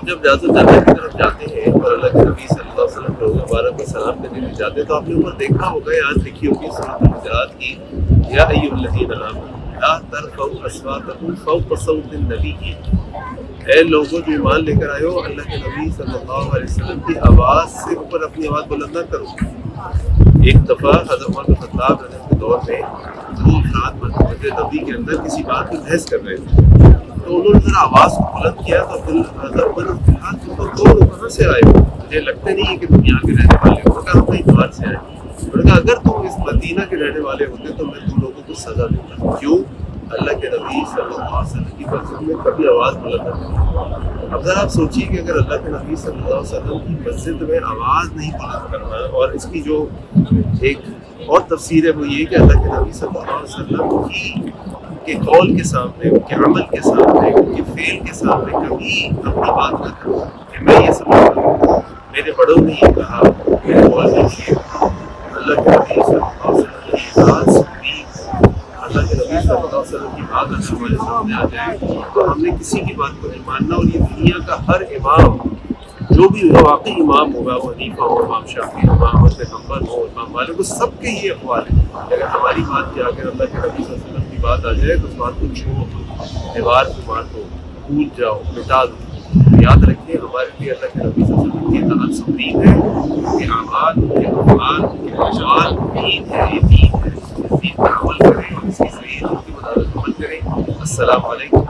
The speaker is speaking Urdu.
جب اجازت جانے کی طرف جاتے ہیں اور اللہ کے نبی صلی اللہ علیہ وسلم روز مبارک کو سلام دینے کے جاتے ہیں تو آپ نے اوپر دیکھا ہوگا، یاد لکھی ہوگی سورۃ الحجرات کی، یا ایھا الذین آمنوا لا ترفعوا اصواتکم فوق صوت النبی، اے لوگوں جو ایمان لے کر آئے ہو، اللہ کے نبی صلی اللہ علیہ وسلم کی آواز سے اوپر اپنی آواز بلند نہ کرو۔ ایک دفعہ حضرت عمر بن خطاب رضی اللہ عنہ کے دور میں دو افراد مسجد نبی کے اندر کسی بات پہ بحث کر رہے تھے، تو انہوں نے ذرا آواز کو بلند کیا تو حضرت عمر نے کہا تم تو کہاں سے آئے ہو؟ مجھے لگتا نہیں ہے کہ تم یہاں کے رہنے والے ہو۔ کہا ہم کہیں باہر سے آئے۔ انہوں نے کہا اگر تم اس مدینہ کے رہنے والے ہوتے تو میں تم لوگوں کو سزا دیتا۔ کیوں؟ اللہ کے نبی صلی اللہ علیہ وسلم کی مسجد میں کبھی آواز بلند نہ کرنا۔ اب ذرا آپ سوچیے کہ اگر اللہ کے نبی صلی اللہ علیہ وسلم کی مسجد میں آواز نہیں بلند کرنا، اور اس کی جو ایک اور تفسیر ہے وہ یہ کہ اللہ کے نبی صلی اللہ علیہ وسلم کے قول کے سامنے، ان کے عمل کے سامنے، ان کے فعل کے سامنے کبھی اپنی بات نہ کرنا کہ میں یہ سمجھتا ہوں، میرے بڑوں نے یہ کہا، میرے والد نے اللہ کے نبی صلی اللہ علیہ وسلم کی بات سنی، اللہ کے نبی صلی اللہ علیہ وسلم کی بات اگر ہمارے سامنے آ جائے تو ہم نے کسی کی بات کو نہیں ماننا۔ اور یہ دنیا کا ہر امام جو بھی واقعی امام ہوگا، وہ حنیفہ ہو، امام شافعی ہو، امام احمد بن حنبل ہو، امام مالک ہو، سب کے یہ اقوال ہیں۔ اگر ہماری بات کے آگے اللہ کے نبی صلی اللہ علیہ وسلم کی بات آ جائے تو اس بات کو چھوڑ دو، دیوار کو مار دو، بھول جاؤ، مٹا دو۔ یاد رکھیں ہمارے لیے اللہ کے نبی صلی اللہ علیہ وسلم کی اطاعت سپریم ہے، ان کے اعمال، ان کے افعال، ان کے اقوال دین ہے، یہ دین ہے۔ اس دین پر عمل کریں اور اس کی صحیح کی مطابق عمل کریں۔ السلام علیکم۔